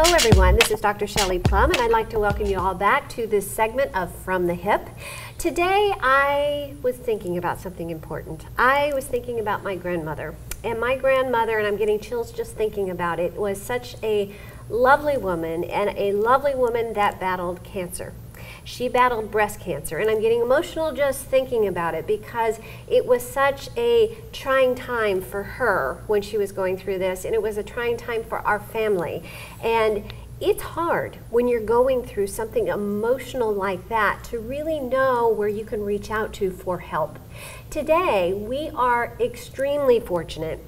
Hello everyone, this is Dr. Shelley Plum, and I'd like to welcome you all back to this segment of From the Hip. Today I was thinking about something important. I was thinking about my grandmother. And my grandmother, and I'm getting chills just thinking about it, was such a lovely woman, and a lovely woman that battled cancer. She battled breast cancer, and I'm getting emotional just thinking about it because it was such a trying time for her when she was going through this, and it was a trying time for our family. And it's hard when you're going through something emotional like that to really know where you can reach out to for help. Today, we are extremely fortunate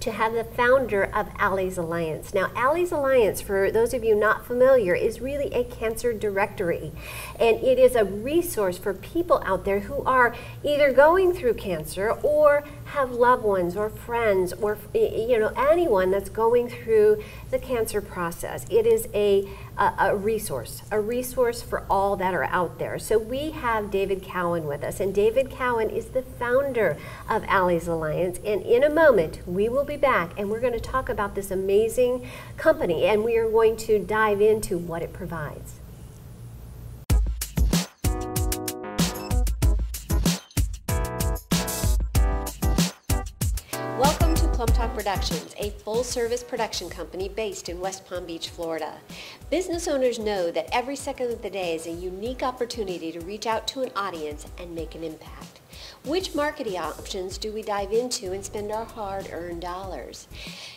to have the founder of Allie's Alliance. Now, Allie's Alliance, for those of you not familiar, is really a cancer directory. And it is a resource for people out there who are either going through cancer or have loved ones or friends or anyone that's going through the cancer process. It is a resource for all that are out there. So we have David Cowan with us, and David Cowan is the founder of Allie's Alliance. And in a moment, we will be back and we're going to talk about this amazing company, and we are going to dive into what it provides. Welcome to PlumbTalk Productions, a full-service production company based in West Palm Beach, Florida. Business owners know that every second of the day is a unique opportunity to reach out to an audience and make an impact. Which marketing options do we dive into and spend our hard-earned dollars?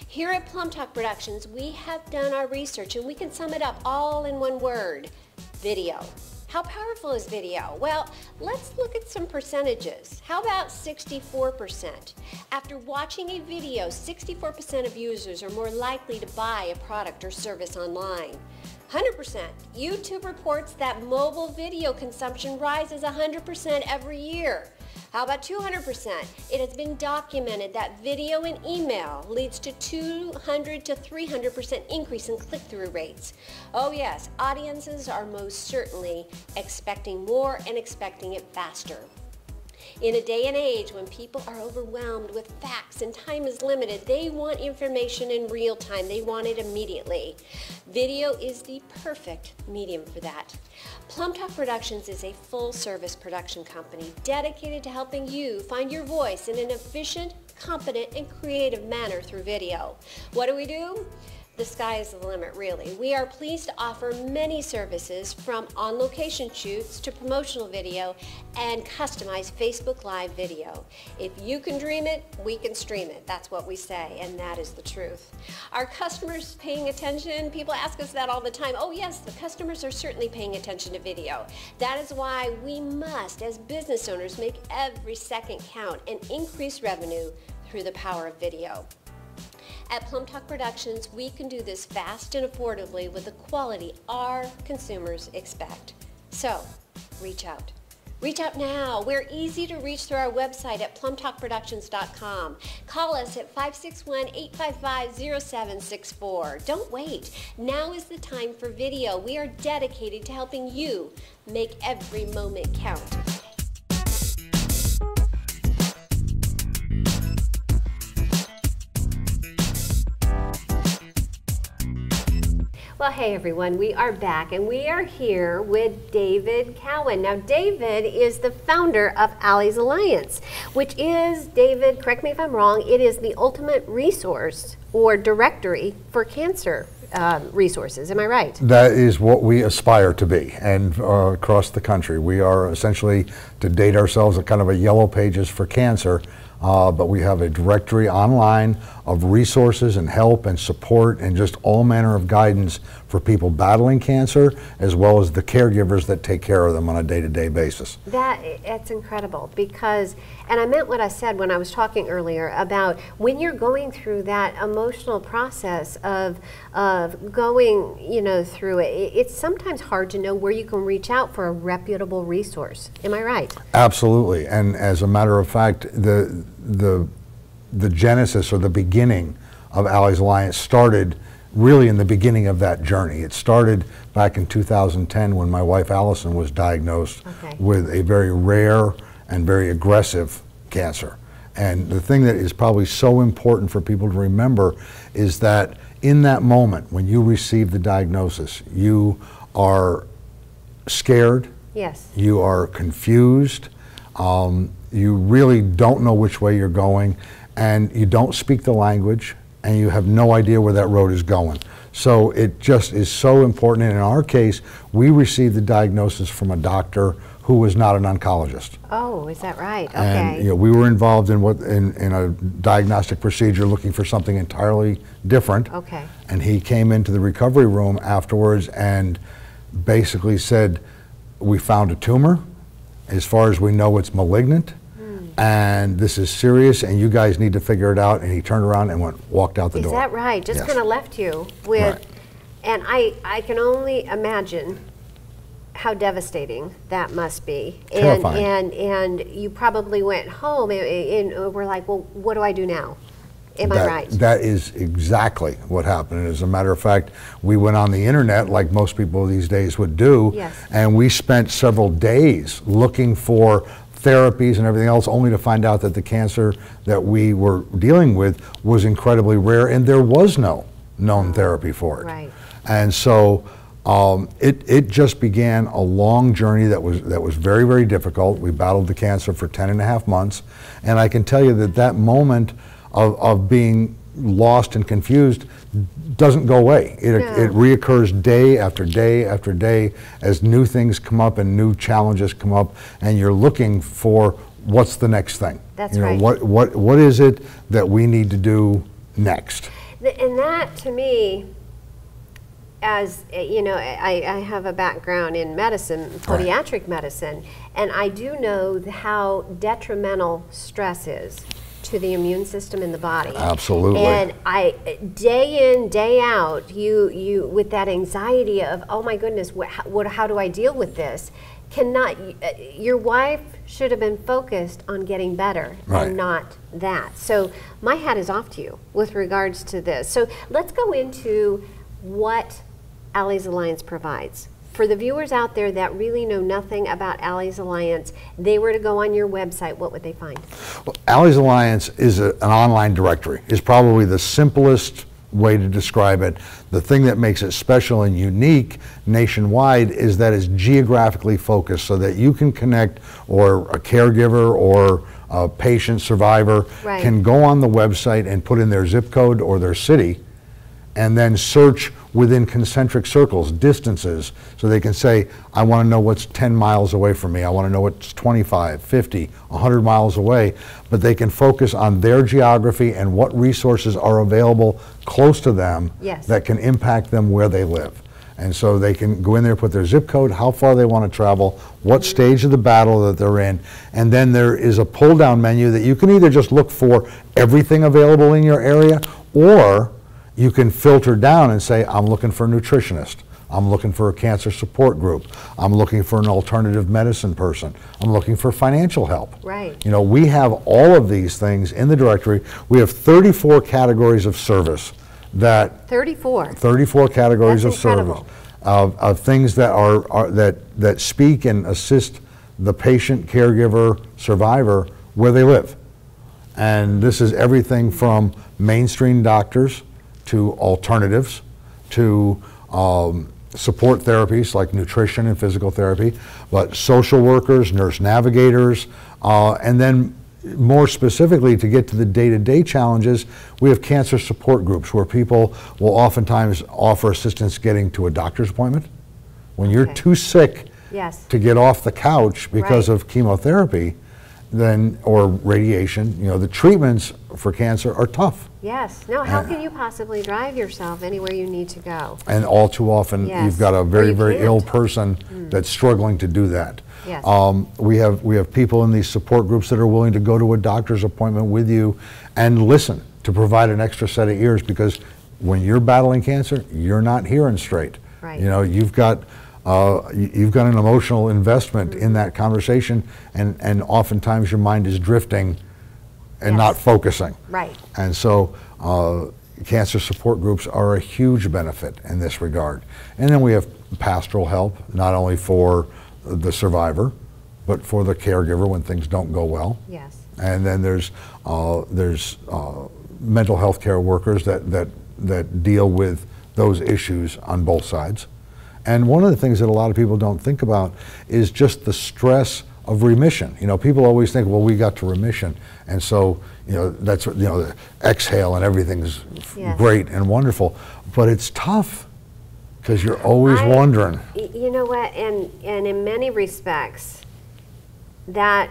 Here at PlumbTalk Productions, we have done our research, and we can sum it up all in one word: video. How powerful is video? Well, let's look at some percentages. How about 64%? After watching a video, 64% of users are more likely to buy a product or service online. 100%. YouTube reports that mobile video consumption rises 100% every year. How about 200%? It has been documented that video and email leads to 200 to 300% increase in click-through rates. Oh yes, audiences are most certainly expecting more and expecting it faster. In a day and age when people are overwhelmed with facts and time is limited, they want information in real time. They want it immediately. Video is the perfect medium for that. PlumbTalk Productions is a full-service production company dedicated to helping you find your voice in an efficient, competent, and creative manner through video. What do? The sky is the limit, really. We are pleased to offer many services, from on-location shoots to promotional video and customized Facebook Live video. If you can dream it, we can stream it. That's what we say, and that is the truth. Are customers paying attention? People ask us that all the time. Oh yes, the customers are certainly paying attention to video. That is why we must, as business owners, make every second count and increase revenue through the power of video. At PlumbTalk Productions, we can do this fast and affordably with the quality our consumers expect. So, reach out. Reach out now. We're easy to reach through our website at PlumbTalkProductions.com. Call us at 561-855-0764. Don't wait. Now is the time for video. We are dedicated to helping you make every moment count. Well, hey everyone, we are back, and we are here with David Cowan. Now, David is the founder of Allie's Alliance, which is, David, correct me if I'm wrong, it is the ultimate resource or directory for cancer resources. Am I right? That is what we aspire to be, and across the country. We are essentially, to date ourselves, a kind of a yellow pages for cancer. But we have a directory online of resources and help and support and just all manner of guidance for people battling cancer, as well as the caregivers that take care of them on a day-to-day basis. That's incredible, because, and I meant what I said when I was talking earlier about when you're going through that emotional process of going, through it, it's sometimes hard to know where you can reach out for a reputable resource. Am I right? Absolutely, and as a matter of fact, the genesis or the beginning of Allie's Alliance started really in the beginning of that journey. It started back in 2010 when my wife Allison was diagnosed with a very rare and very aggressive cancer. And the thing that is probably so important for people to remember is that in that moment when you receive the diagnosis, you are scared. Yes. You are confused. You really don't know which way you're going, and you don't speak the language, and you have no idea where that road is going. So it just is so important. And in our case, we received the diagnosis from a doctor who was not an oncologist. Oh, is that right? Okay. And you know, we were involved in in a diagnostic procedure looking for something entirely different. Okay. And he came into the recovery room afterwards and basically said, "We found a tumor. As far as we know, it's malignant, and this is serious, and you guys need to figure it out." And he turned around and walked out the door. Is that right? Just Yes. kind of left you with, Right. and I can only imagine how devastating that must be. Terrifying. And you probably went home and were like, well, what do I do now? Am I right? That is exactly what happened. As a matter of fact, we went on the internet like most people these days would do, Yes. and we spent several days looking for therapies and everything else, only to find out that the cancer that we were dealing with was incredibly rare, and there was no known therapy for it. Right. And so it just began a long journey that was very, very difficult. We battled the cancer for 10.5 months, and I can tell you that that moment of being lost and confused doesn't go away. It reoccurs day after day after day as new things come up and new challenges come up, and you're looking for what's the next thing. That's you know, right. what is it that we need to do next? And that, to me, as you know, I have a background in medicine, podiatric medicine, and I do know how detrimental stress is to the immune system in the body. Absolutely. And day in, day out, you with that anxiety of, oh my goodness, how do I deal with this? Your wife should have been focused on getting better Right. and not that. So my hat is off to you with regards to this. So let's go into what Allies Alliance provides. For the viewers out there that really know nothing about Allies Alliance, they were to go on your website, what would they find? Well, Allies Alliance is an online directory. Is probably the simplest way to describe it. The thing that makes it special and unique nationwide is that it's geographically focused, so that you can connect, or a caregiver or a patient survivor Right. can go on the website and put in their zip code or their city, and then search within concentric circles, distances, so they can say, I want to know what's 10 miles away from me, I want to know what's 25, 50, 100 miles away, but they can focus on their geography and what resources are available close to them Yes. that can impact them where they live. And so they can go in there, put their zip code, how far they want to travel, what stage of the battle that they're in, and then there is a pull-down menu that you can either just look for everything available in your area, or you can filter down and say, I'm looking for a nutritionist, I'm looking for a cancer support group, I'm looking for an alternative medicine person, I'm looking for financial help. Right. You know, we have all of these things in the directory. We have 34 categories of service that 34. 34 categories That's of service incredible. of things that that speak and assist the patient, caregiver, survivor where they live. And this is everything from mainstream doctors to alternatives to support therapies like nutrition and physical therapy, but social workers, nurse navigators, and then more specifically, to get to the day-to-day challenges, we have cancer support groups where people will oftentimes offer assistance getting to a doctor's appointment. When you're Okay. too sick Yes. to get off the couch because Right. of chemotherapy, then, or radiation, you know, the treatments for cancer are tough. Yes. No, how can you possibly drive yourself anywhere you need to go? And all too often, Yes. you've got a Or very, you very can't. ill person that's struggling to do that. Yes. We have people in these support groups that are willing to go to a doctor's appointment with you and listen, to provide an extra set of ears, because when you're battling cancer, you're not hearing straight. Right. You know, you've got an emotional investment in that conversation, and oftentimes your mind is drifting and Yes. not focusing. Right. And so cancer support groups are a huge benefit in this regard. And then we have pastoral help, not only for the survivor, but for the caregiver when things don't go well. Yes. And then there's mental health care workers that that deal with those issues on both sides. And one of the things that a lot of people don't think about is just the stress of remission. You know, people always think, well, we got to remission, and so, you know, that's, you know, the exhale and everything's great and wonderful, but it's tough because you're always wondering. You know what, and in many respects, that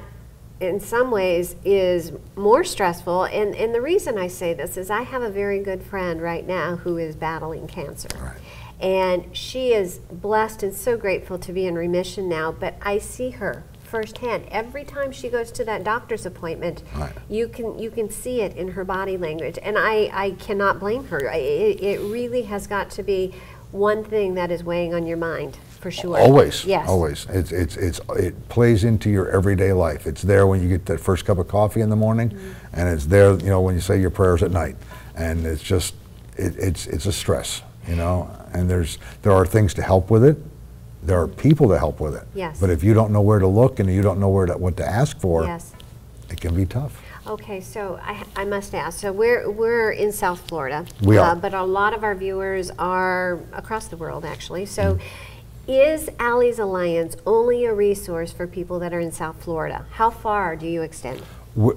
in some ways is more stressful, and the reason I say this is I have a very good friend right now who is battling cancer. Right. And she is blessed and so grateful to be in remission now, but I see her firsthand. Every time she goes to that doctor's appointment, right, you can see it in her body language, and I cannot blame her. It really has got to be one thing that is weighing on your mind, for sure. Always, yes. Always. It plays into your everyday life. It's there when you get that first cup of coffee in the morning, and it's there, you know, when you say your prayers at night, and it's just, it's a stress, you know, and there are things to help with it. There are people to help with it. Yes. But if you don't know where to look and you don't know what to ask for, yes, it can be tough. Okay, so I must ask. So we're in South Florida. We are. But a lot of our viewers are across the world, actually. So is Allie's Alliance only a resource for people that are in South Florida? How far do you extend?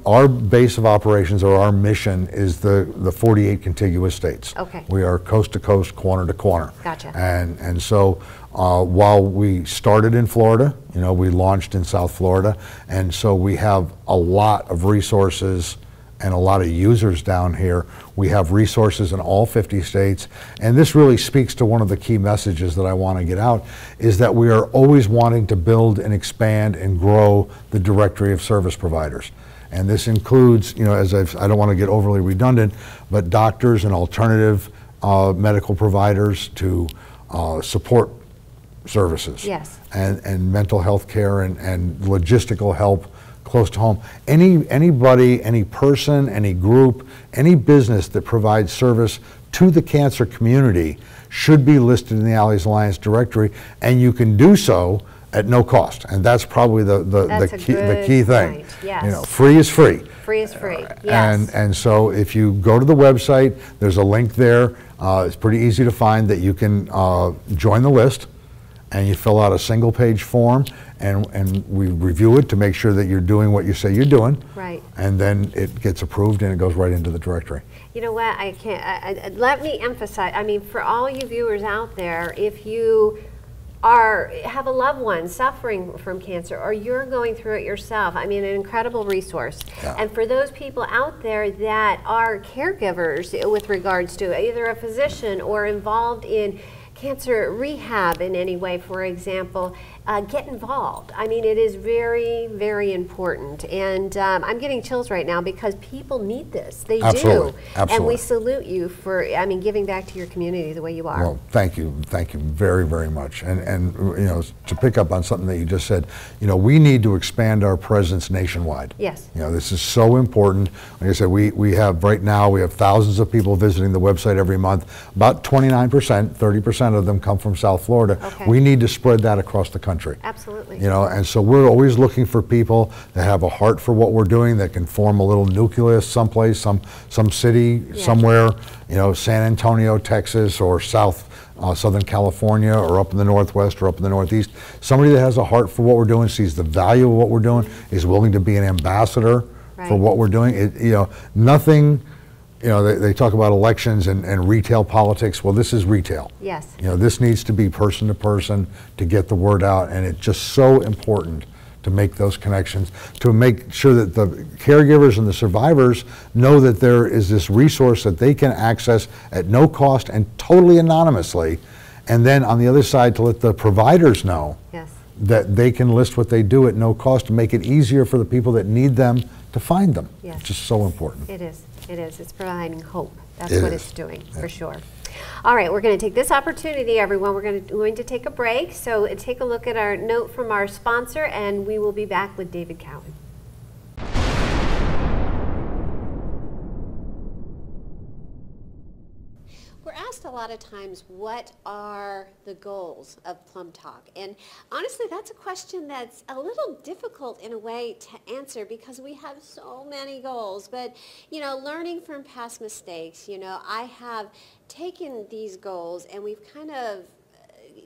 Our base of operations, or our mission, is the 48 contiguous states. Okay. We are coast to coast, corner to corner. Gotcha. And so while we started in Florida, you know, we launched in South Florida, and so we have a lot of resources and a lot of users down here. We have resources in all 50 states, and this really speaks to one of the key messages that I want to get out, is that we are always wanting to build and expand and grow the directory of service providers. And this includes, you know, as I don't want to get overly redundant, but doctors and alternative medical providers to support services. Yes. And mental health care and logistical help close to home. Anybody, any person, any group, any business that provides service to the cancer community should be listed in the Allie's Alliance directory, and you can do so at no cost, and that's probably the key thing. Point. Yes. You know, free is free. Free is free. Yes. And so if you go to the website, there's a link there. It's pretty easy to find that you can join the list, and you fill out a single-page form, and we review it to make sure that you're doing what you say you're doing. Right. And then it gets approved, and it goes right into the directory. You know what? I can't. Let me emphasize. I mean, for all you viewers out there, if you have a loved one suffering from cancer, or you're going through it yourself, I mean, an incredible resource. Yeah. And for those people out there that are caregivers with regards to either a physician or involved in cancer rehab in any way, for example, get involved. I mean, it is very, very important. And I'm getting chills right now because people need this. They Absolutely. do. Absolutely. And we salute you for, I mean, giving back to your community the way you are. Well, thank you very, very much. And you know, to pick up on something that you just said, you know, we need to expand our presence nationwide. Yes. You know, this is so important. Like I said, we have right now, we have thousands of people visiting the website every month. About 29%, 30% of them come from South Florida. Okay. We need to spread that across the country. Absolutely. You know, and so we're always looking for people that have a heart for what we're doing, that can form a little nucleus someplace, some city, Yeah. somewhere, you know, San Antonio, Texas, or Southern California, or up in the Northwest, or up in the Northeast. Somebody that has a heart for what we're doing, sees the value of what we're doing, is willing to be an ambassador for what we're doing. You know, nothing. You know, they talk about elections and retail politics. Well, this is retail. Yes. You know, this needs to be person to person to get the word out, and it's just so important to make those connections, to make sure that the caregivers and the survivors know that there is this resource that they can access at no cost and totally anonymously, and then on the other side to let the providers know Yes. that they can list what they do at no cost to make it easier for the people that need them to find them. Yes. It's just so important. It is. It is. It's providing hope. That's It what is. it's doing, for sure. All right, we're going to take this opportunity, everyone. We're going to take a break. So take a look at our note from our sponsor, and we will be back with David Cowan. We're asked a lot lot of times, what are the goals of PlumbTalk? And honestly, that's a question that's a little difficult in a way to answer because we have so many goals. But, you know, learning from past mistakes, you know, I have taken these goals and we've kind of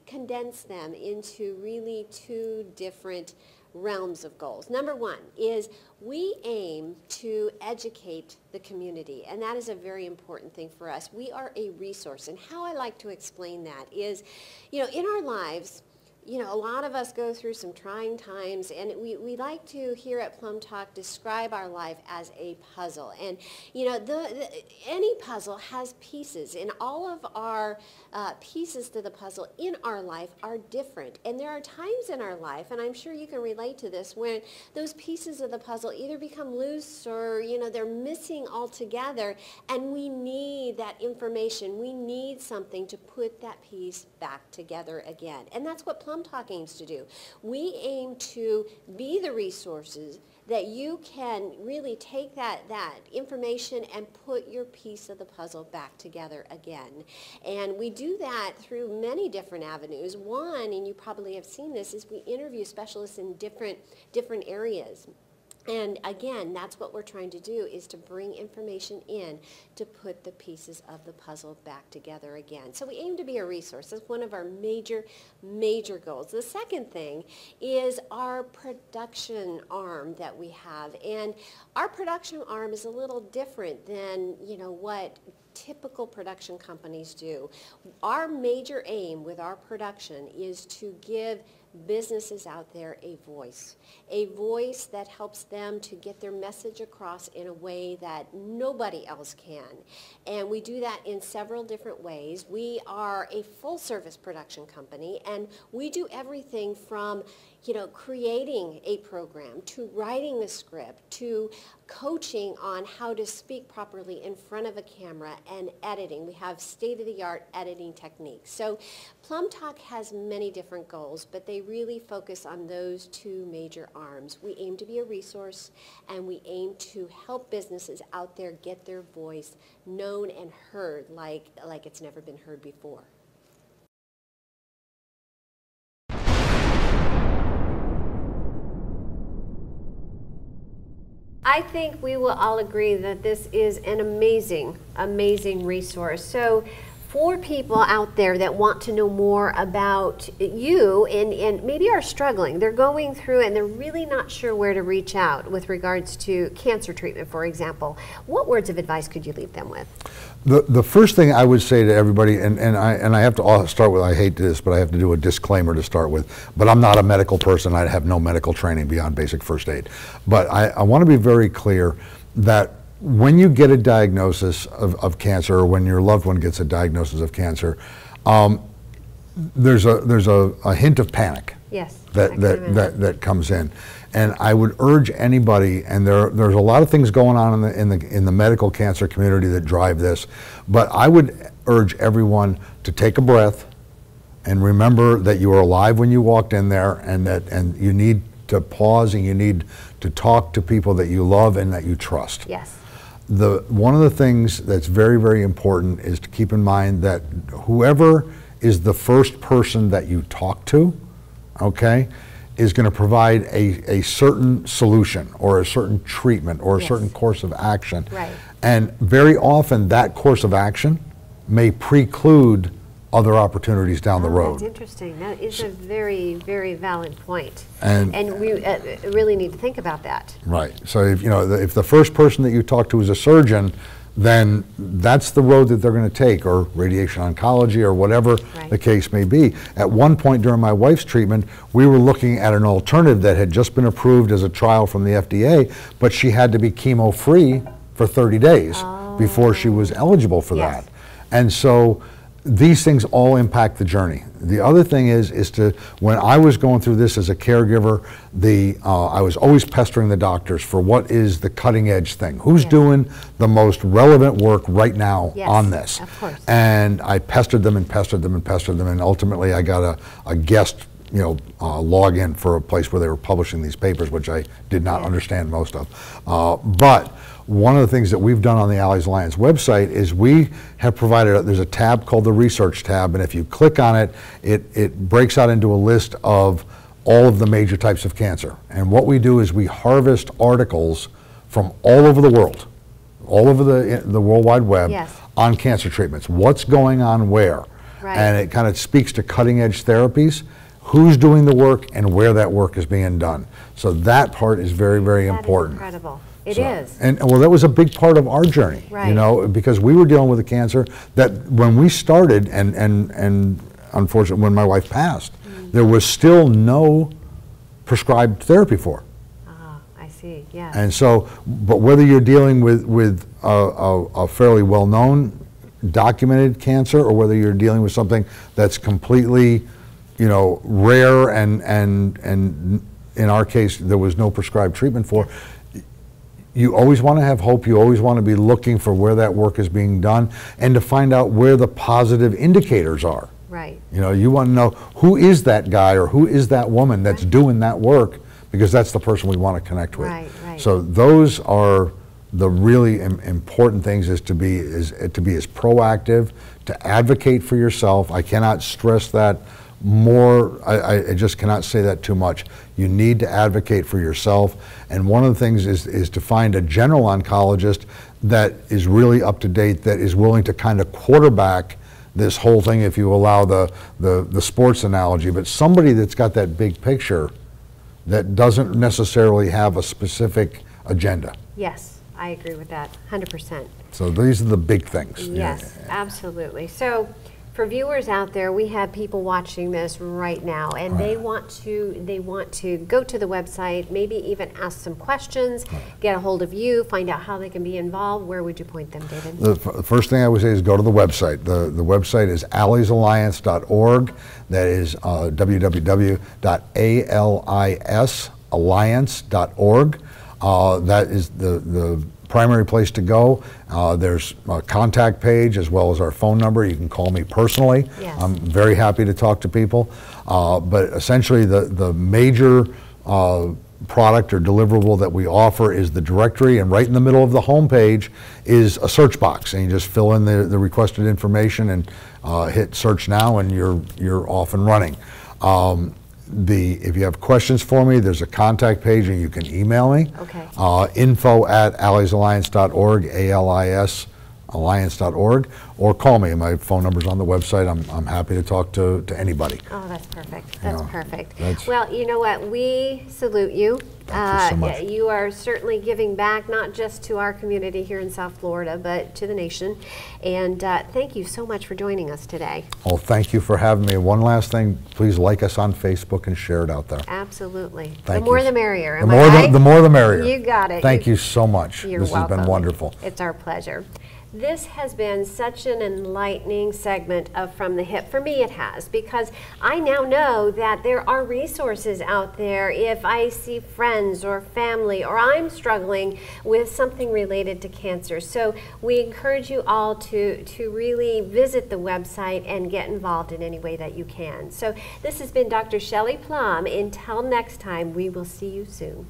condensed them into really two different realms of goals. Number one is we aim to educate the community, and that is a very important thing for us. We are a resource, and how I like to explain that is, you know, in our lives, you know, a lot of us go through some trying times, and we like to, here at PlumbTalk, describe our life as a puzzle. And, you know, any puzzle has pieces, and all of our pieces to the puzzle in our life are different. And there are times in our life, and I'm sure you can relate to this, when those pieces of the puzzle either become loose or, you know, they're missing altogether, and we need that information. We need something to put that piece back together again. And that's what PlumbTalk aims to do. We aim to be the resources that you can really take that information and put your piece of the puzzle back together again. And we do that through many different avenues. One, and you probably have seen this, is we interview specialists in different areas. And again, that's what we're trying to do, is to bring information in to put the pieces of the puzzle back together again. So we aim to be a resource. That's one of our major goals. The second thing is our production arm that we have. And our production arm is a little different than, you know, what typical production companies do. Our major aim with our production is to give businesses out there a voice that helps them to get their message across in a way that nobody else can. And we do that in several different ways. We are a full-service production company, and we do everything from, you know, creating a program, to writing the script, to coaching on how to speak properly in front of a camera, and editing. We have state-of-the-art editing techniques. So PlumbTalk has many different goals, but they really focus on those two major arms. We aim to be a resource, and we aim to help businesses out there get their voice known and heard like it's never been heard before. I think we will all agree that this is an amazing resource. So for people out there that want to know more about you and maybe are struggling, they're going through and they're really not sure where to reach out with regards to cancer treatment, for example, what words of advice could you leave them with? The first thing I would say to everybody, and I have to start with, I hate this, but I have to do a disclaimer to start with, but I'm not a medical person. I have no medical training beyond basic first aid. But I want to be very clear that when you get a diagnosis of cancer, or when your loved one gets a diagnosis of cancer, there's a hint of panic. Yes, that comes in. And I would urge anybody, and there's a lot of things going on in the medical cancer community that drive this, but I would urge everyone to take a breath and remember that you were alive when you walked in there, and you need to pause and you need to talk to people that you love and that you trust. Yes. One of the things that's very important is to keep in mind that whoever is the first person that you talk to, okay, is going to provide a certain solution or a certain treatment or a certain course of action. Right. And very often that course of action may preclude other opportunities down the road. That's interesting. That is a very valid point. And we really need to think about that. Right. So if the first person that you talk to is a surgeon, then that's the road that they're going to take, or radiation oncology, or whatever the case may be. At one point during my wife's treatment, we were looking at an alternative that had just been approved as a trial from the FDA, but she had to be chemo-free for 30 days before she was eligible for that. And so these things all impact the journey. The other thing is when I was going through this as a caregiver, I was always pestering the doctors for what is the cutting edge thing. Who's doing the most relevant work right now on this? Of course. And I pestered them and pestered them and pestered them, and ultimately I got a guest login for a place where they were publishing these papers, which I did not understand most of. But one of the things that we've done on the Allies Alliance website is we have provided, there's a tab called the Research tab, and if you click on it, it breaks out into a list of all of the major types of cancer. And what we do is we harvest articles from all over the world, all over the World Wide Web, on cancer treatments. What's going on where? Right. And it kind of speaks to cutting edge therapies, who's doing the work, and where that work is being done. So that part is very, very important. That is incredible. It is. And well, that was a big part of our journey, because we were dealing with a cancer that when we started, and unfortunately when my wife passed, there was still no prescribed therapy for. I see, yeah. And so, but whether you're dealing with a fairly well-known, documented cancer, or whether you're dealing with something that's completely, rare, and in our case, there was no prescribed treatment for, you always want to have hope. You always want to be looking for where that work is being done and to find out where the positive indicators are. Right. You want to know who is that guy or who is that woman that's doing that work, because that's the person we want to connect with. Right, right. So those are the really important things, is to be as proactive, to advocate for yourself. I cannot stress that more. I just cannot say that too much. You need to advocate for yourself, and one of the things is to find a general oncologist that is really up to date, that is willing to kind of quarterback this whole thing, if you allow the sports analogy, but somebody that's got that big picture that doesn't necessarily have a specific agenda. Yes, I agree with that, 100%. So these are the big things. Yes, absolutely. So for viewers out there, we have people watching this right now, and they want to go to the website, maybe even ask some questions, get a hold of you, find out how they can be involved. Where would you point them, David? The first thing I would say is go to the website. The website is alliesalliance.org. That is www.alisalliance.org. That is the primary place to go. There's a contact page as well as our phone number. You can call me personally. Yes. I'm very happy to talk to people. But essentially the major product or deliverable that we offer is the directory, and right in the middle of the home page is a search box, and you just fill in the requested information and hit search now, and you're off and running. If you have questions for me, there's a contact page, and you can email me. Okay. info@alliesalliance.org, alliance.org, or call me. My phone number's on the website. I'm happy to talk to anybody. Oh, that's perfect. That's perfect. That's, well, you know what? We salute you. Thank you so much. You are certainly giving back, not just to our community here in South Florida, but to the nation. And thank you so much for joining us today. Well, thank you for having me. One last thing, please like us on Facebook and share it out there. Absolutely. Thank the more you. the merrier. The more the merrier. You got it. Thank you so much. You're this welcome. has been wonderful. It's our pleasure. This has been such an enlightening segment of From the Hip. For me, it has, because I now know that there are resources out there if I see friends or family, or I'm struggling with something related to cancer. So we encourage you all to really visit the website and get involved in any way that you can. So this has been Dr. Shelley Plum. Until next time, we will see you soon.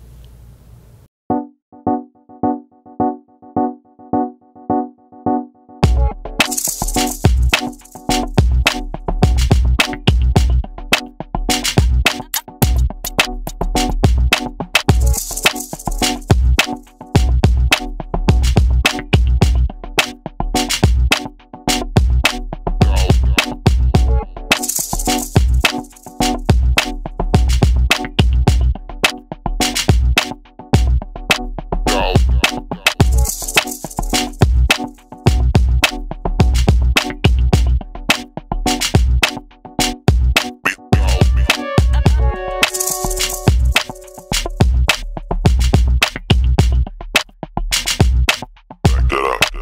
Back that up.